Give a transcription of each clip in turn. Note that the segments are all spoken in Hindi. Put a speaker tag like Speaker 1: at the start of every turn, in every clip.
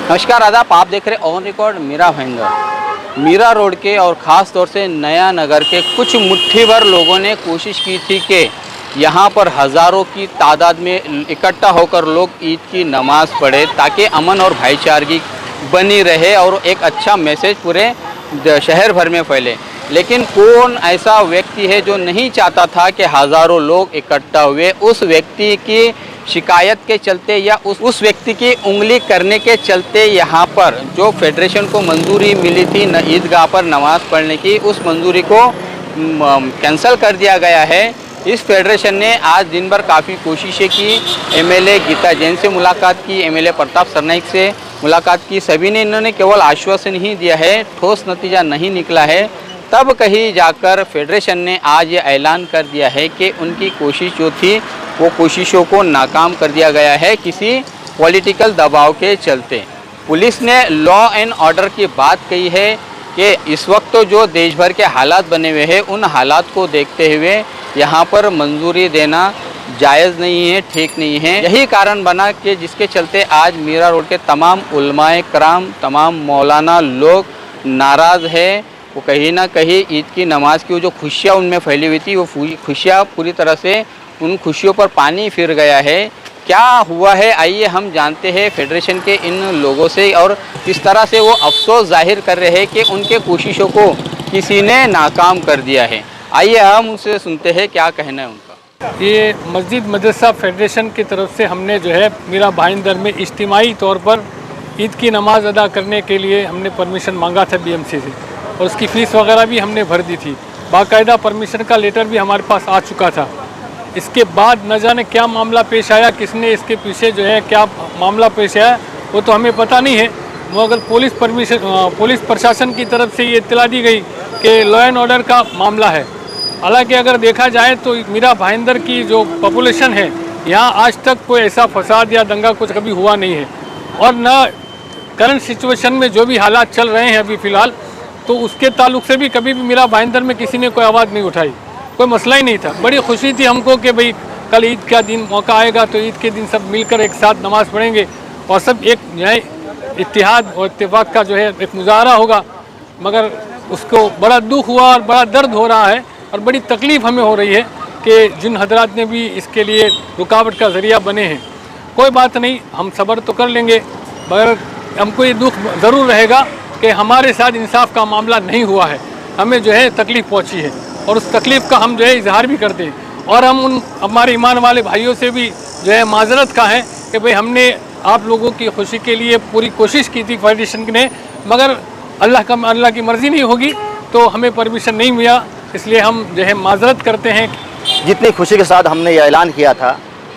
Speaker 1: नमस्कार आदाब, आप देख रहे on record Mira Bhayandar. Mira road के और ख़ास तौर से नया नगर के कुछ मुट्ठी भर लोगों ने कोशिश की थी कि यहाँ पर हज़ारों की तादाद में इकट्ठा होकर लोग ईद की नमाज़ पढ़े ताकि अमन और भाईचारगी बनी रहे और एक अच्छा मैसेज पूरे शहर भर में फैले। लेकिन कौन ऐसा व्यक्ति है जो नहीं चाहता था कि हज़ारों लोग इकट्ठा हुए? उस व्यक्ति की शिकायत के चलते या उस व्यक्ति की उंगली करने के चलते यहाँ पर जो फेडरेशन को मंजूरी मिली थी ईदगाह पर नमाज़ पढ़ने की, उस मंजूरी को कैंसिल कर दिया गया है। इस फेडरेशन ने आज दिन भर काफ़ी कोशिशें की। एमएलए गीता जैन से मुलाकात की, एमएलए प्रताप सरनाइक से मुलाकात की, सभी ने इन्होंने केवल आश्वासन ही दिया है, ठोस नतीजा नहीं निकला है। तब कहीं जाकर फेडरेशन ने आज ये ऐलान कर दिया है कि उनकी कोशिश जो थी वो कोशिशों को नाकाम कर दिया गया है किसी पॉलिटिकल दबाव के चलते। पुलिस ने लॉ एंड ऑर्डर की बात कही है कि इस वक्त तो जो देश भर के हालात बने हुए हैं, उन हालात को देखते हुए यहाँ पर मंजूरी देना जायज़ नहीं है, ठीक नहीं है। यही कारण बना कि जिसके चलते आज मीरा रोड के तमाम उलमाए कराम, तमाम मौलाना लोग नाराज़ है। वो कहीं ना कहीं ईद की नमाज़ की वो जो खुशियाँ उनमें फैली हुई थी, वो खुशियाँ पूरी तरह से उन खुशियों पर पानी फिर गया है। क्या हुआ है, आइए हम जानते हैं फेडरेशन के इन लोगों से, और किस तरह से वो अफसोस जाहिर कर रहे हैं कि उनके कोशिशों को किसी ने नाकाम कर दिया है। आइए हम उनसे सुनते हैं क्या कहना है उनका।
Speaker 2: ये मस्जिद मदरसा फेडरेशन की तरफ से हमने जो है मीरा भाईंदर में इज्तिमाई तौर पर ईद की नमाज़ अदा करने के लिए हमने परमिशन मांगा था बीएमसी से, और उसकी फ़ीस वगैरह भी हमने भर दी थी। बाकायदा परमिशन का लेटर भी हमारे पास आ चुका था। इसके बाद न जाने क्या मामला पेश आया, किसने इसके पीछे जो है क्या मामला पेश आया वो तो हमें पता नहीं है, मगर पुलिस प्रशासन की तरफ से ये इत्तला दी गई कि लॉ एंड ऑर्डर का मामला है। हालांकि अगर देखा जाए तो मीरा भाईंदर की जो पॉपुलेशन है, यहाँ आज तक कोई ऐसा फसाद या दंगा कुछ कभी हुआ नहीं है, और न करंट सिचुएशन में जो भी हालात चल रहे हैं अभी फ़िलहाल, तो उसके ताल्लुक से भी कभी भी मीरा भाईंदर में किसी ने कोई आवाज़ नहीं उठाई, कोई मसला ही नहीं था। बड़ी खुशी थी हमको कि भाई कल ईद का दिन मौका आएगा तो ईद के दिन सब मिलकर एक साथ नमाज़ पढ़ेंगे और सब एक न्याय इत्तेहाद और इत्तेफाक का जो है एक मुजाहरा होगा। मगर उसको बड़ा दुख हुआ और बड़ा दर्द हो रहा है और बड़ी तकलीफ़ हमें हो रही है कि जिन हजरात ने भी इसके लिए रुकावट का ज़रिया बने हैं। कोई बात नहीं, हम सब्र तो कर लेंगे, मगर हमको ये दुख ज़रूर रहेगा कि हमारे साथ इंसाफ का मामला नहीं हुआ है, हमें जो है तकलीफ़ पहुंची है, और उस तकलीफ़ का हम जो है इजहार भी करते हैं। और हम उन हमारे ईमान वाले भाइयों से भी जो है माजरत का है कि भाई हमने आप लोगों की खुशी के लिए पूरी कोशिश की थी फेडरेशन ने, मगर अल्लाह की मर्ज़ी नहीं होगी तो हमें परमिशन नहीं मिला, इसलिए हम जो है माजरत करते हैं।
Speaker 3: जितनी खुशी के साथ हमने ये ऐलान किया था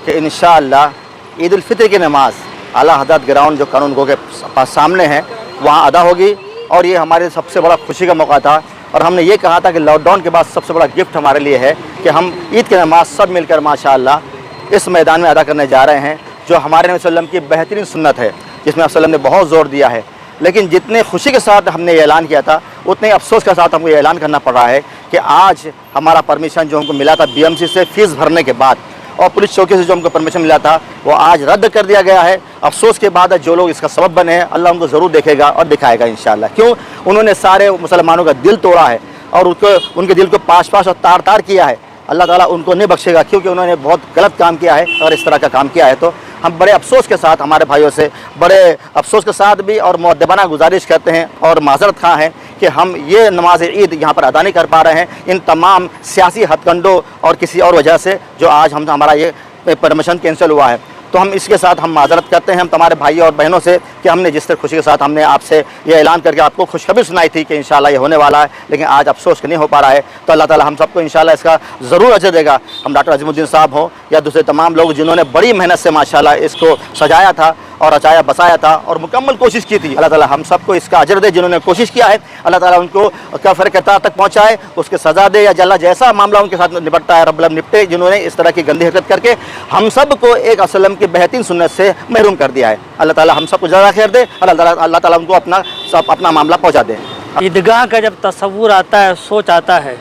Speaker 3: कि इंशाअल्लाह ईद उल फितर की नमाज़ आला हज़रत ग्राउंड जो कानून गो के पास सामने है वहाँ अदा होगी, और ये हमारे सबसे बड़ा खुशी का मौका था। और हमने ये कहा था कि लॉकडाउन के बाद सबसे बड़ा गिफ्ट हमारे लिए है कि हम ईद की नमाज़ सब मिलकर माशाअल्लाह इस मैदान में अदा करने जा रहे हैं, जो हमारे नबी सल्लल्लाहु अलैहि वसल्लम की बेहतरीन सुन्नत है, जिसमें आप ने बहुत ज़ोर दिया है। लेकिन जितने खुशी के साथ हमने ये ऐलान किया था, उतने अफसोस के साथ हमको ये ऐलान करना पड़ रहा है कि आज हमारा परमिशन जो हमको मिला था बीएमसी से फ़ीस भरने के बाद और पुलिस चौकी से जो हमको परमिशन मिला था, वो आज रद्द कर दिया गया है। अफसोस के बाद जो लोग इसका सबब बने हैं, अल्लाह उनको ज़रूर देखेगा और दिखाएगा इंशाअल्लाह। क्यों? उन्होंने सारे मुसलमानों का दिल तोड़ा है और उनके दिल को पाश पाश और तार तार किया है। अल्लाह ताला उनको नहीं बख्शेगा, क्योंकि उन्होंने बहुत गलत काम किया है। अगर इस तरह का काम किया है तो हम बड़े अफसोस के साथ हमारे भाइयों से बड़े अफसोस के साथ भी और मुअद्दबाना गुजारिश करते हैं और माजरत खां हैं कि हम ये नमाज ईद यहाँ पर अदा नहीं कर पा रहे हैं इन तमाम सियासी हथकंडों और किसी और वजह से, जो आज हमारा ये परमिशन कैंसिल हुआ है। तो हम इसके साथ हम माजरत करते हैं हम तुम्हारे भाई और बहनों से कि हमने जिस तरह खुशी के साथ हमने आपसे ये ऐलान करके आपको खुशखबरी सुनाई थी कि इंशाल्लाह ये होने वाला है, लेकिन आज अफसोस कि नहीं हो पा रहा है। तो अल्लाह ताला हम सबको इंशाल्लाह इसका ज़रूर अजर देगा। हम डॉक्टर अजीमुद्दीन साहब हों या दूसरे तमाम लोग जिन्होंने बड़ी मेहनत से माशाल्लाह इसको सजाया था और रचाया बसाया था और मुकम्मल कोशिश की थी, अल्लाह ताला हम सबको इसका अजर दे। जिन्होंने कोशिश किया है अल्लाह ताला उनको कफ़र कतार तक पहुँचाए, उसके सज़ा दे, या जल्ला जैसा मामला उनके साथ निपटता है रब्बुल निपटे, जिन्होंने इस तरह की गंदी हरकत करके हम सब को एक असलम की बेहतरीन सुन्नत से महरूम कर दिया है। अल्लाह ताला हम सबको ज़्यादा खैर दे, अल्लाह ताला उनको अपना मामला पहुँचा दे।
Speaker 4: ईदगाह का जब तस्वुर आता है, सोच आता है,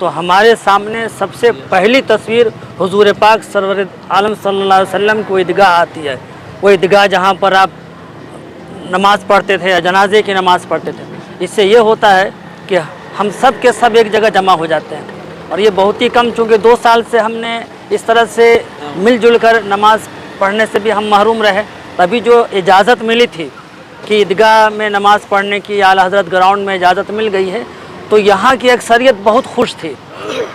Speaker 4: तो हमारे सामने सबसे पहली तस्वीर हुजूर पाक सरवर आलम सल्लल्लाहु अलैहि वसल्लम की ईदगाह आती है। वो ईदगाह जहाँ पर आप नमाज़ पढ़ते थे या जनाजे की नमाज़ पढ़ते थे। इससे ये होता है कि हम सब के सब एक जगह जमा हो जाते हैं और ये बहुत ही कम, चूँकि 2 साल से हमने इस तरह से मिलजुल कर नमाज़ पढ़ने से भी हम महरूम रहे। तभी जो इजाज़त मिली थी कि ईदगाह में नमाज़ पढ़ने की आला हज़रत ग्राउंड में इजाज़त मिल गई है, तो यहाँ की अक्सरियत बहुत खुश थी,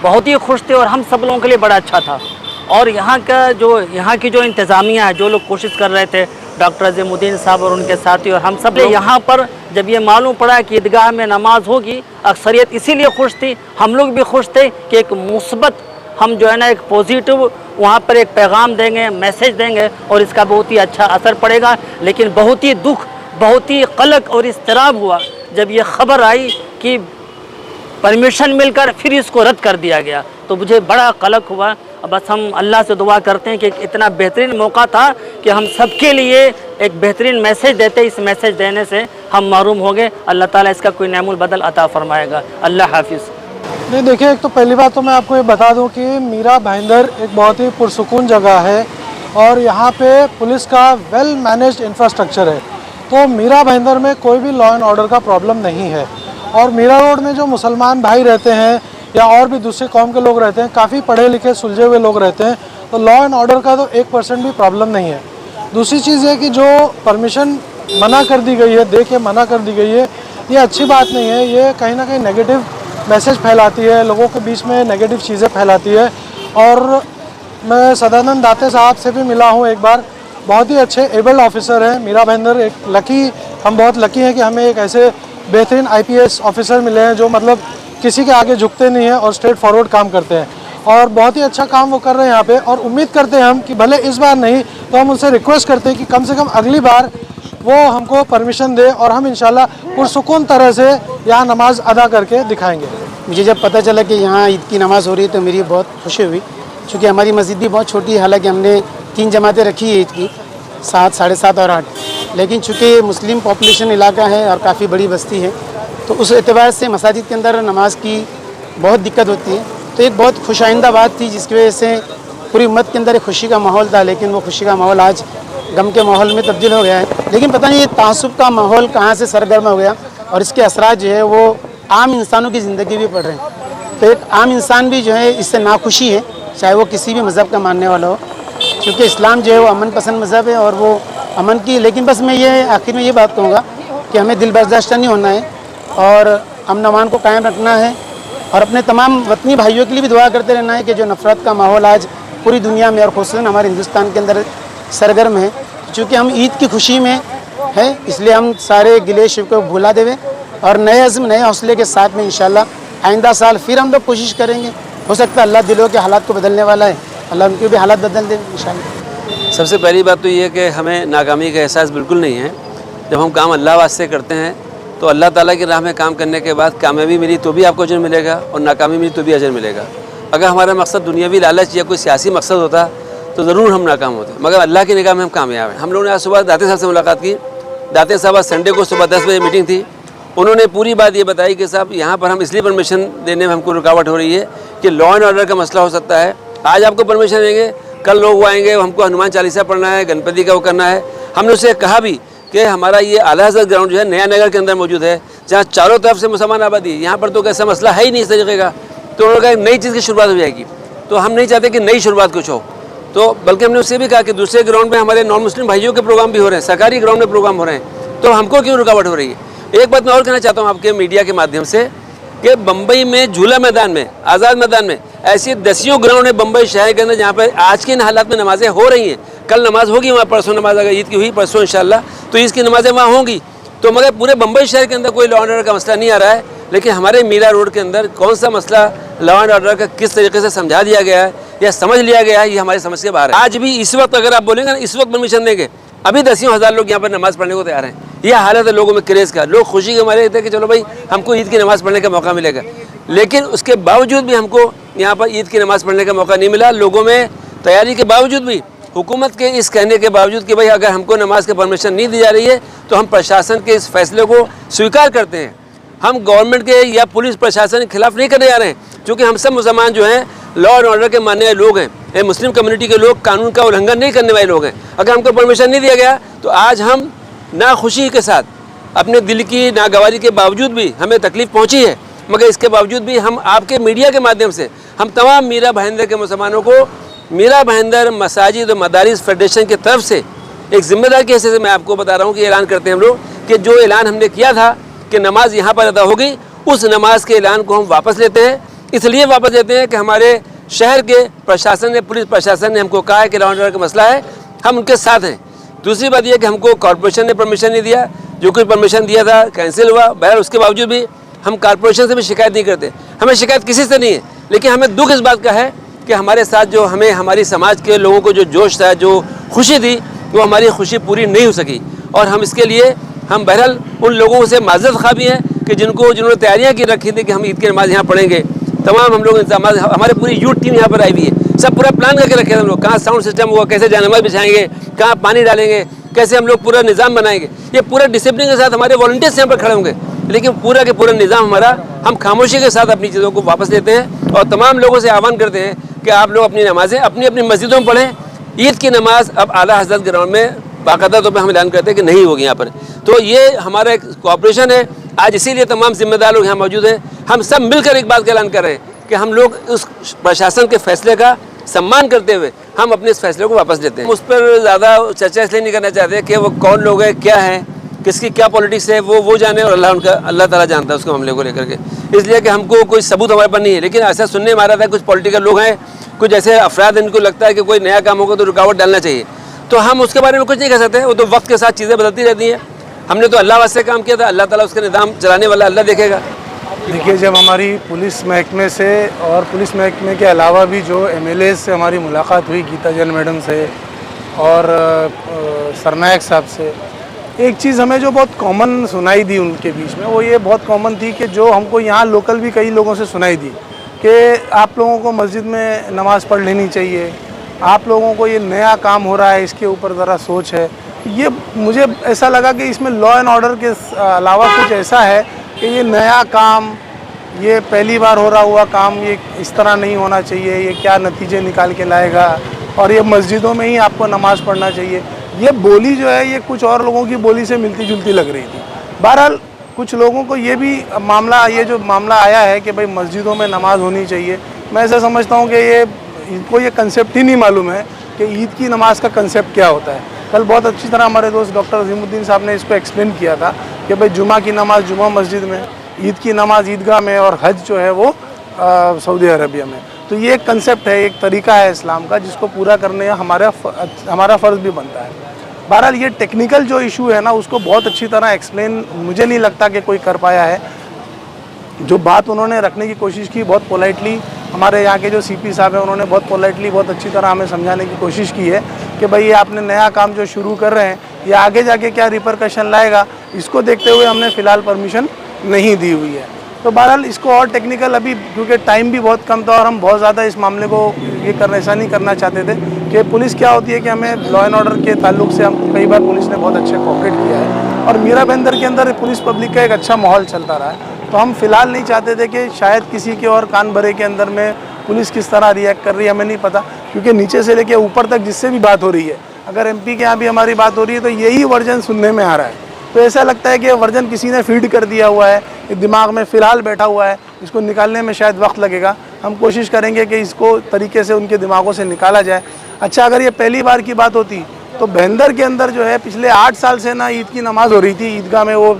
Speaker 4: बहुत ही खुश थे और हम सब लोगों के लिए बड़ा अच्छा था। और यहाँ की जो इंतज़ामिया है, जो लोग कोशिश कर रहे थे, डॉक्टर अज़ीमुद्दीन साहब और उनके साथी और हम सब लोग यहाँ पर जब ये मालूम पड़ा कि ईदगाह में नमाज होगी, अक्सरियत इसीलिए खुश थी, हम लोग भी खुश थे कि एक मुस्बत हम जो है ना, एक पॉजिटिव वहाँ पर एक पैगाम देंगे, मैसेज देंगे और इसका बहुत ही अच्छा असर पड़ेगा। लेकिन बहुत ही दुख, बहुत ही कलक और इज़्तिराब हुआ जब ये ख़बर आई कि परमिशन मिलकर फिर इसको रद्द कर दिया गया, तो मुझे बड़ा कलक हुआ। बस हम अल्लाह से दुआ करते हैं कि इतना बेहतरीन मौका था कि हम सबके लिए एक बेहतरीन मैसेज देते, इस मैसेज देने से हम महरूम हो गए। अल्लाह ताला इसका कोई नेमुल बदल अता फरमाएगा। अल्लाह हाफिज़।
Speaker 5: नहीं, देखिए, एक तो पहली बात तो मैं आपको ये बता दूं कि मीरा भाईंदर एक बहुत ही पुरसुकून जगह है और यहाँ पे पुलिस का वेल मैनेज्ड इंफ्रास्ट्रक्चर है, तो मीरा भाईंदर में कोई भी लॉ एंड ऑर्डर का प्रॉब्लम नहीं है। और मीरा रोड में जो मुसलमान भाई रहते हैं या और भी दूसरे कौम के लोग रहते हैं, काफ़ी पढ़े लिखे सुलझे हुए लोग रहते हैं, तो लॉ एंड ऑर्डर का तो 1% भी प्रॉब्लम नहीं है। दूसरी चीज़ है कि जो परमिशन मना कर दी गई है, दे के मना कर दी गई है, ये अच्छी बात नहीं है। ये कहीं ना कहीं नेगेटिव मैसेज फैलाती है, लोगों के बीच में नेगेटिव चीज़ें फैलाती है। और मैं सदानंद दाते साहब से भी मिला हूँ एक बार, बहुत ही अच्छे एबल्ड ऑफिसर हैं मीरा भाईंदर। एक हम बहुत लकी हैं कि हमें एक ऐसे बेहतरीन IPS ऑफिसर मिले हैं जो मतलब किसी के आगे झुकते नहीं हैं और स्ट्रेट फॉरवर्ड काम करते हैं और बहुत ही अच्छा काम वो कर रहे हैं यहाँ पे। और उम्मीद करते हैं हम कि भले इस बार नहीं तो हम उनसे रिक्वेस्ट करते हैं कि कम से कम अगली बार वो हमको परमिशन दे और हम इंशाल्लाह पुरसुकून तरह से यहाँ नमाज अदा करके दिखाएंगे।
Speaker 6: मुझे जब पता चला कि यहाँ ईद की नमाज़ हो रही है तो मेरी बहुत खुशी हुई, क्योंकि हमारी मस्जिद भी बहुत छोटी है। हालांकि हमने 3 जमातें रखी है ईद की, 7, 7.5 और 8, लेकिन चूँकि मुस्लिम पॉपुलेशन इलाका है और काफ़ी बड़ी बस्ती है, तो उस एतबार से मसाजिद के अंदर नमाज की बहुत दिक्कत होती है। तो एक बहुत खुशाइंदा बात थी जिसकी वजह से पूरी उम्मत के अंदर एक खुशी का माहौल था, लेकिन वो खुशी का माहौल आज गम के माहौल में तब्दील हो गया है। लेकिन पता नहीं ये तासुब का माहौल कहाँ से सरगर्म हो गया और इसके असरात जो है वो आम इंसानों की ज़िंदगी भी पड़ रहे हैं। तो एक आम इंसान भी जो है इससे नाखुशी है, चाहे वो किसी भी मज़हब का मानने वाला हो, क्योंकि इस्लाम जो है वो अमन पसंद मज़हब है और वो अमन की। लेकिन बस मैं ये आखिर में ये बात कहूँगा कि हमें दिल बर्दाश्त नहीं होना है और अमन अमान को कायम रखना है और अपने तमाम वतनी भाइयों के लिए भी दुआ करते रहना है कि जो नफ़रत का माहौल आज पूरी दुनिया में और ख़ुसूसन हमारे हिंदुस्तान के अंदर सरगर्म है, चूँकि हम ईद की खुशी में है, इसलिए हम सारे गिले शिव को भुला देवे और नए अज़्म नए हौसले के साथ में इंशाल्लाह आइंदा साल फिर हम लोग कोशिश करेंगे। हो सकता है अल्लाह दिलों के हालात को बदलने वाला है, अल्लाह उनके भी हालात बदल दे इंशाल्लाह।
Speaker 7: सबसे पहली बात तो ये है कि हमें नाकामी का एहसास बिल्कुल नहीं है। जब हम काम अल्लाह वास्ते करते हैं तो अल्लाह ताला की राह में काम करने के बाद कामयाबी मिली तो भी आपको अजर मिलेगा और नाकामी मिली तो भी अजर मिलेगा। अगर हमारा मकसद दुनियावी लालच या कोई सियासी मकसद होता तो ज़रूर हम नाकाम होते, मगर अल्लाह की निगाह में हम कामयाब हैं। हम लोगों ने आज सुबह दाते साहब से मुलाकात की। दाते साहब आज संडे को सुबह 10 बजे मीटिंग थी, उन्होंने पूरी बात ये बताई कि साहब यहाँ पर हम इसलिए परमिशन देने में हमको रुकावट हो रही है कि लॉ एंड ऑर्डर का मसला हो सकता है। आज आपको परमिशन देंगे, कल लोग आएंगे, हमको हनुमान चालीसा पढ़ना है, गणपति का वो करना है। हमने उससे कहा भी कि हमारा ये आला हज़रत ग्राउंड जो है नया नगर के अंदर मौजूद है, जहाँ चारों तरफ से मुसलमान आबादी, यहाँ पर तो कैसा मसला है ही नहीं इस तरीके का। तो उन्होंने कहा नई चीज़ की शुरुआत हो जाएगी, तो हम नहीं चाहते कि नई शुरुआत कुछ हो। तो बल्कि हमने उससे भी कहा कि दूसरे ग्राउंड में हमारे नॉन मुस्लिम भाइयों के प्रोग्राम भी हो रहे हैं, सरकारी ग्राउंड में प्रोग्राम हो रहे हैं, तो हमको क्यों रुकावट हो रही है। एक बात मैं और कहना चाहता हूँ आपके मीडिया के माध्यम से कि बम्बई में झूला मैदान में, आज़ाद मैदान में ऐसी दसियों ग्राउंड है बम्बई शहर के अंदर जहाँ पर आज के इन हालात में नमाज़ें हो रही हैं। कल नमाज होगी वहाँ, परसों नमाज अगर ईद की हुई परसों इंशाल्लाह तो ईद की नमाज़ें वहाँ होंगी। तो मगर पूरे बम्बई शहर के अंदर कोई लॉ एंड ऑर्डर का मसला नहीं आ रहा है, लेकिन हमारे मीरा रोड के अंदर कौन सा मसला लॉ एंड ऑर्डर का किस तरीके से समझा दिया गया है या समझ लिया गया है, ये हमारी समझ के बाहर है। आज भी इस वक्त अगर आप बोलेंगे ना, इस वक्त परमिशन देंगे, अभी दसियों हज़ार लोग यहाँ पर नमाज़ पढ़ने को तैयार हैं। यह हालत है लोगों में क्रेज़ का। लोग खुशी के मारे थे कि चलो भाई हमको ईद की नमाज़ पढ़ने का मौका मिलेगा, लेकिन उसके बावजूद भी हमको यहाँ पर ईद की नमाज़ पढ़ने का मौका नहीं मिला। लोगों में तैयारी के बावजूद भी, हुकूमत के इस कहने के बावजूद कि भाई अगर हमको नमाज की परमिशन नहीं दी जा रही है तो हम प्रशासन के इस फैसले को स्वीकार करते हैं। हम गवर्नमेंट के या पुलिस प्रशासन के खिलाफ नहीं करने जा रहे हैं, क्योंकि हम सब मुसलमान जो हैं लॉ एंड ऑर्डर के मानने वाले लोग हैं, मुस्लिम कम्युनिटी के लोग कानून का उल्लंघन नहीं करने वाले लोग हैं। अगर हमको परमिशन नहीं दिया गया तो आज हम नाखुशी के साथ, अपने दिल की नागवारी के बावजूद भी हमें तकलीफ़ पहुंची है, मगर इसके बावजूद भी हम आपके मीडिया के माध्यम से हम तमाम मीरा भाईंदर के मुसलमानों को मीरा भाईंदर मसाजिद और मदारिस फेडरेशन की तरफ से एक ज़िम्मेदार के हिस्से से मैं आपको बता रहा हूँ कि ऐलान करते हैं हम लोग कि जो ऐलान हमने किया था कि नमाज यहाँ पर अदा होगी, उस नमाज के ऐलान को हम वापस लेते हैं। इसलिए वापस लेते हैं कि हमारे शहर के प्रशासन ने, पुलिस प्रशासन ने हमको कहा है कि लॉ एंड ऑर्डर का मसला है, हम उनके साथ हैं। दूसरी बात यह कि हमको कॉरपोरेशन ने परमिशन नहीं दिया, जो कुछ परमिशन दिया था कैंसिल हुआ। बहरहाल उसके बावजूद भी हम कॉरपोरेशन से भी शिकायत नहीं करते, हमें शिकायत किसी से नहीं है, लेकिन हमें दुख इस बात का है कि हमारे साथ जो हमें हमारी समाज के लोगों को जो जोश था, जो खुशी थी, वो हमारी खुशी पूरी नहीं हो सकी। और हम इसके लिए हम बहरहाल उन लोगों से माजरत खा भी हैं कि जिन्होंने तैयारियाँ की रखी थी कि हम ईद की नमाज़ यहाँ पढ़ेंगे। तमाम हम लोग इंतजाम, हमारे पूरी यूथ टीम यहाँ पर आई हुई है, सब पूरा प्लान करके रखे थे हम लोग, कहाँ साउंड सिस्टम होगा, कैसे जानमाज़ बिछाएंगे, कहाँ पानी डालेंगे, कैसे हम लोग पूरा निज़ाम बनाएंगे। ये पूरा डिसिप्लिन के साथ हमारे वॉलंटियर्स यहाँ पर खड़े होंगे, लेकिन पूरा के पूरा निज़ाम हमारा, हम खामोशी के साथ अपनी चीज़ों को वापस लेते हैं और तमाम लोगों से आह्वान करते हैं कि आप लोग अपनी नमाज़ें अपनी अपनी मस्जिदों में पढ़ें। ईद की नमाज़ अब आला हज़रत ग्राउंड में बाकायदा तौर पर हम ऐलान करते हैं कि नहीं होगी यहाँ पर। तो ये हमारा एक कोऑपरेशन है आज, इसीलिए तमाम जिम्मेदार लोग यहाँ मौजूद हैं। हम सब मिलकर एक बात का ऐलान कर रहे हैं कि हम लोग उस प्रशासन के फैसले का सम्मान करते हुए हम अपने इस फैसले को वापस लेते हैं। उस पर ज़्यादा चर्चा इसलिए नहीं करना चाहते कि वो कौन लोग हैं, क्या है, किसकी क्या पॉलिटिक्स है, वो जाने और अल्लाह ताला जानता है उसको मामले को लेकर के। इसलिए कि हमको कोई सबूत हमारे पास नहीं है, लेकिन ऐसा सुनने में आ रहा था कुछ पॉलिटिकल लोग हैं, कुछ ऐसे अफराद इनको लगता है कि कोई नया काम होगा तो रुकावट डालना चाहिए। तो हम उसके बारे में कुछ नहीं कह सकते, वो तो वक्त के साथ चीज़ें बदलती रहती हैं। हमने तो अल्लाह वास्ते काम किया था, अल्लाह ताला उसका निज़ाम चलाने वाला अल्लाह देखेगा।
Speaker 5: देखिए, जब हमारी पुलिस महकमे से और पुलिस महकमे के अलावा भी जो MLA से हमारी मुलाकात हुई, गीता जैन मैडम से और सरनायक साहब से, एक चीज़ हमें जो बहुत कॉमन सुनाई दी उनके बीच में, वो ये बहुत कॉमन थी कि जो हमको यहाँ लोकल भी कई लोगों से सुनाई दी कि आप लोगों को मस्जिद में नमाज़ पढ़ लेनी चाहिए, आप लोगों को ये नया काम हो रहा है, इसके ऊपर ज़रा सोच है। ये मुझे ऐसा लगा कि इसमें लॉ एंड ऑर्डर के अलावा कुछ ऐसा है कि ये नया काम, ये पहली बार हो रहा हुआ काम, ये इस तरह नहीं होना चाहिए, ये क्या नतीजे निकाल के लाएगा, और ये मस्जिदों में ही आपको नमाज़ पढ़ना चाहिए। ये बोली जो है ये कुछ और लोगों की बोली से मिलती जुलती लग रही थी। बहरहाल कुछ लोगों को ये भी मामला, ये जो मामला आया है कि भाई मस्जिदों में नमाज़ होनी चाहिए, मैं ऐसा समझता हूँ कि इनको ये कंसेप्ट ही नहीं मालूम है कि ईद की नमाज़ का कंसेप्ट क्या होता है। कल बहुत अच्छी तरह हमारे दोस्त डॉक्टर अजीमुद्दीन साहब ने इसको एक्सप्लेन किया था कि भाई जुमा की नमाज़ जुमा मस्जिद में, ईद की नमाज़ ईदगाह में, और हज जो है वो सऊदी अरबिया में। तो ये एक कंसेप्ट है, एक तरीका है इस्लाम का, जिसको पूरा करने हमारा फ़र्ज़ भी बनता है। बहरहाल ये टेक्निकल जो इशू है ना, उसको बहुत अच्छी तरह एक्सप्लेन मुझे नहीं लगता कि कोई कर पाया है। जो बात उन्होंने रखने की कोशिश की बहुत पोलाइटली, हमारे यहाँ के जो CP साहब हैं उन्होंने बहुत पोलाइटली, बहुत अच्छी तरह हमें समझाने की कोशिश की है कि भाई ये आपने नया काम जो शुरू कर रहे हैं, ये आगे जाके क्या रिपरकशन लाएगा, इसको देखते हुए हमने फ़िलहाल परमिशन नहीं दी हुई है। तो बहरहाल इसको और टेक्निकल, अभी क्योंकि टाइम भी बहुत कम था और हम बहुत ज़्यादा इस मामले को ये करना, ऐसा नहीं करना चाहते थे कि पुलिस क्या होती है कि हमें लॉ एंड ऑर्डर के ताल्लुक से हम कई बार पुलिस ने बहुत अच्छा कोऑपरेट किया है, और मीरा भाईंदर के अंदर पुलिस पब्लिक का एक अच्छा माहौल चलता रहा है। तो हम फ़िलहाल नहीं चाहते थे कि शायद किसी के और कान भरे के अंदर में पुलिस किस तरह रिएक्ट कर रही है हमें नहीं पता, क्योंकि नीचे से लेके ऊपर तक जिससे भी बात हो रही है, अगर MP के यहाँ भी हमारी बात हो रही है तो यही वर्जन सुनने में आ रहा है। तो ऐसा लगता है कि ये वर्जन किसी ने फीड कर दिया हुआ है, ये दिमाग में फ़िलहाल बैठा हुआ है, इसको निकालने में शायद वक्त लगेगा। हम कोशिश करेंगे कि इसको तरीके से उनके दिमागों से निकाला जाए। अच्छा, अगर ये पहली बार की बात होती तो भाईंदर के अंदर जो है पिछले 8 साल से ना ईद की नमाज़ हो रही थी ईदगाह में, वो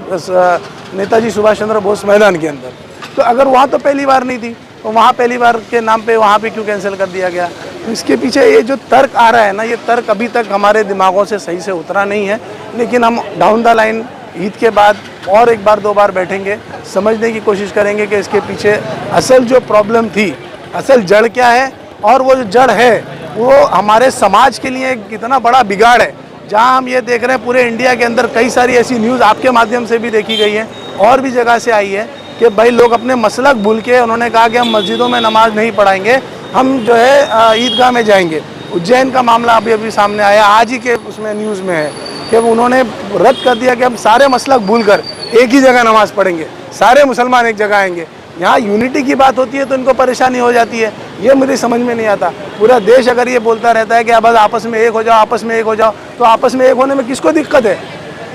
Speaker 5: नेताजी सुभाष चंद्र बोस मैदान के अंदर। तो अगर वहाँ तो पहली बार नहीं थी, तो वहाँ पहली बार के नाम पे वहाँ पे क्यों कैंसिल कर दिया गया? तो इसके पीछे ये जो तर्क आ रहा है ना, ये तर्क अभी तक हमारे दिमागों से सही से उतरा नहीं है, लेकिन हम डाउन द लाइन ईद के बाद और एक बार 2 बार बैठेंगे, समझने की कोशिश करेंगे कि इसके पीछे असल जो प्रॉब्लम थी, असल जड़ क्या है, और वो जो जड़ है वो हमारे समाज के लिए कितना बड़ा बिगाड़ है। जहाँ हम ये देख रहे हैं पूरे इंडिया के अंदर कई सारी ऐसी न्यूज़ आपके माध्यम से भी देखी गई है और भी जगह से आई है कि भाई लोग अपने मसलक भूल के उन्होंने कहा कि हम मस्जिदों में नमाज नहीं पढ़ाएंगे, हम जो है ईदगाह में जाएंगे। उज्जैन का मामला अभी सामने आया, आज ही के उसमें न्यूज़ में है कि उन्होंने रद्द कर दिया कि हम सारे मसलक भूल कर एक ही जगह नमाज़ पढ़ेंगे, सारे मुसलमान एक जगह आएंगे। यहाँ यूनिटी की बात होती है तो इनको परेशानी हो जाती है, ये मुझे समझ में नहीं आता। पूरा देश अगर ये बोलता रहता है कि अब आपस में एक हो जाओ, आपस में एक हो जाओ, तो आपस में एक होने में किसको दिक्कत है?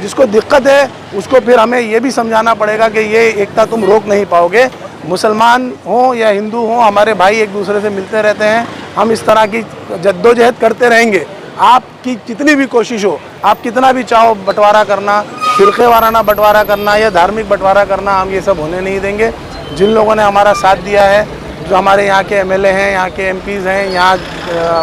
Speaker 8: जिसको दिक्कत है उसको फिर हमें ये भी समझाना पड़ेगा कि ये एकता तुम रोक नहीं पाओगे। मुसलमान हो या हिंदू हो, हमारे भाई एक दूसरे से मिलते रहते हैं। हम इस तरह की जद्दोजहद करते रहेंगे। आपकी कितनी भी कोशिश हो, आप कितना भी चाहो बंटवारा करना, फिरके वाराना बंटवारा करना या धार्मिक बंटवारा करना, हम ये सब होने नहीं देंगे। जिन लोगों ने हमारा साथ दिया है, जो हमारे यहाँ के एमएलए हैं, यहाँ के एमपीज़ हैं, यहाँ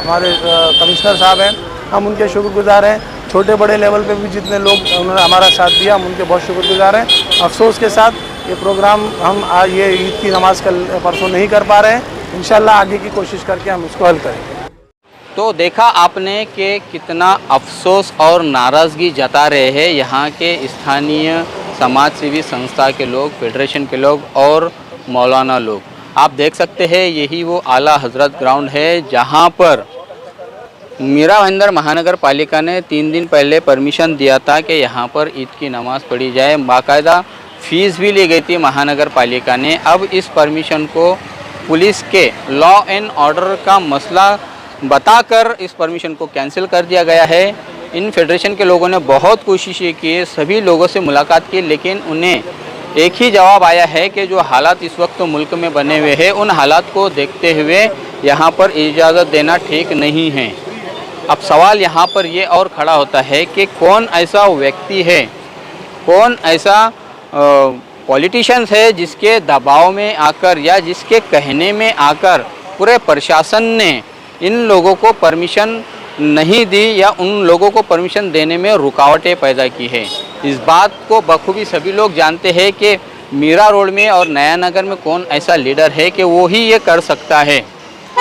Speaker 8: हमारे कमिश्नर साहब हैं, हम उनके शुक्रगुजार हैं। छोटे बड़े लेवल पे भी जितने लोग उन्होंने हमारा साथ दिया, हम उनके बहुत शुक्रगुजार हैं। अफसोस के साथ ये प्रोग्राम हम आज ये ईद की नमाज कल परसों नहीं कर पा रहे हैं। इंशाल्लाह आगे की कोशिश करके हम इसको हल करेंगे।
Speaker 1: तो देखा आपने कि कितना अफसोस और नाराज़गी जता रहे हैं यहाँ के स्थानीय समाज सेवी संस्था के लोग, फेडरेशन के लोग और मौलाना लोग। आप देख सकते हैं यही वो आला हजरत ग्राउंड है जहाँ पर मीरा भाईंदर महानगर पालिका ने 3 दिन पहले परमिशन दिया था कि यहाँ पर ईद की नमाज़ पढ़ी जाए। बाकायदा फ़ीस भी ली गई थी महानगर पालिका ने। अब इस परमिशन को पुलिस के लॉ एंड ऑर्डर का मसला बताकर इस परमिशन को कैंसिल कर दिया गया है। इन फेडरेशन के लोगों ने बहुत कोशिशें की, सभी लोगों से मुलाकात की, लेकिन उन्हें एक ही जवाब आया है कि जो हालात इस वक्त मुल्क में बने हुए हैं उन हालात को देखते हुए यहाँ पर इजाज़त देना ठीक नहीं है। अब सवाल यहाँ पर ये और खड़ा होता है कि कौन ऐसा व्यक्ति है, कौन ऐसा पॉलिटिशियंस है जिसके दबाव में आकर या जिसके कहने में आकर पूरे प्रशासन ने इन लोगों को परमिशन नहीं दी या उन लोगों को परमिशन देने में रुकावटें पैदा की है। इस बात को बखूबी सभी लोग जानते हैं कि मीरा रोड में और नया नगर में कौन ऐसा लीडर है कि वो ही ये कर सकता है।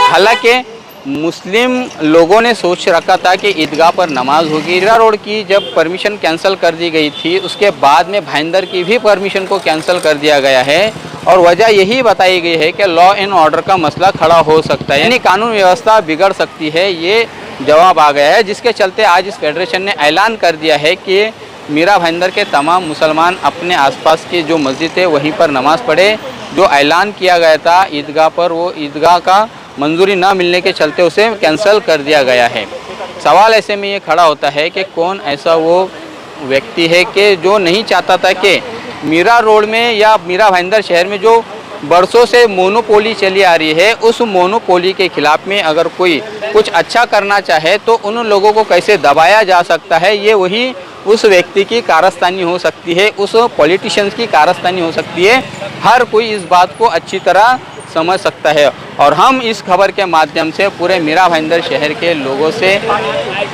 Speaker 1: हालांकि मुस्लिम लोगों ने सोच रखा था कि ईदगाह पर नमाज होगी। मीरा रोड की जब परमिशन कैंसिल कर दी गई थी उसके बाद में भाईंदर की भी परमिशन को कैंसिल कर दिया गया है और वजह यही बताई गई है कि लॉ एंड ऑर्डर का मसला खड़ा हो सकता है, यानी कानून व्यवस्था बिगड़ सकती है। ये जवाब आ गया है, जिसके चलते आज इस फेडरेशन ने ऐलान कर दिया है कि मीरा भाईंदर के तमाम मुसलमान अपने आसपास की जो मस्जिद है वहीं पर नमाज़ पढ़े। जो ऐलान किया गया था ईदगाह पर, वो ईदगाह का मंजूरी ना मिलने के चलते उसे कैंसिल कर दिया गया है। सवाल ऐसे में ये खड़ा होता है कि कौन ऐसा वो व्यक्ति है कि जो नहीं चाहता था कि मीरा रोड में या मीरा भाईंदर शहर में जो बरसों से मोनोपोली चली आ रही है, उस मोनोपोली के खिलाफ में अगर कोई कुछ अच्छा करना चाहे तो उन लोगों को कैसे दबाया जा सकता है, ये वही उस व्यक्ति की कारस्तानी हो सकती है, उस पॉलिटिशियंस की कारस्तानी हो सकती है। हर कोई इस बात को अच्छी तरह समझ सकता है और हम इस खबर के माध्यम से पूरे मीरा भाईंदर शहर के लोगों से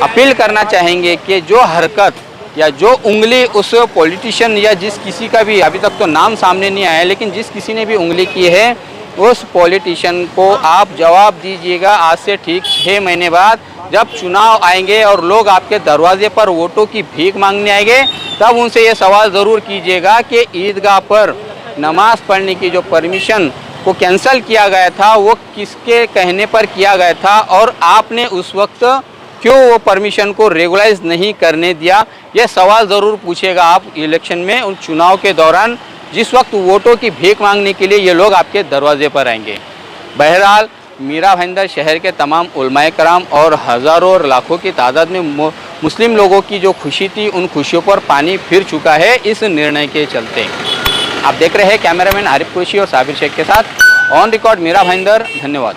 Speaker 1: अपील करना चाहेंगे कि जो हरकत या जो उंगली उस पॉलिटिशियन या जिस किसी का भी, अभी तक तो नाम सामने नहीं आया, लेकिन जिस किसी ने भी उंगली की है उस पॉलिटिशियन को आप जवाब दीजिएगा। आज से ठीक 6 महीने बाद जब चुनाव आएंगे और लोग आपके दरवाजे पर वोटों की भीख मांगने आएंगे, तब उनसे ये सवाल ज़रूर कीजिएगा कि ईदगाह पर नमाज़ पढ़ने की जो परमिशन को कैंसिल किया गया था वो किसके कहने पर किया गया था और आपने उस वक्त क्यों वो परमिशन को रेगुलाइज नहीं करने दिया। ये सवाल ज़रूर पूछेगा आप इलेक्शन में, उन चुनाव के दौरान जिस वक्त वोटों की भीख मांगने के लिए ये लोग आपके दरवाजे पर आएंगे। बहरहाल मीरा भाईंदर शहर के तमाम उलमाए कराम और हज़ारों और लाखों की तादाद में मुस्लिम लोगों की जो खुशी थी उन खुशियों पर पानी फिर चुका है इस निर्णय के चलते। आप देख रहे हैं कैमरामैन आरिफ कुरैशी और साबिर शेख के साथ ऑन रिकॉर्ड मीरा भाईंदर। धन्यवाद।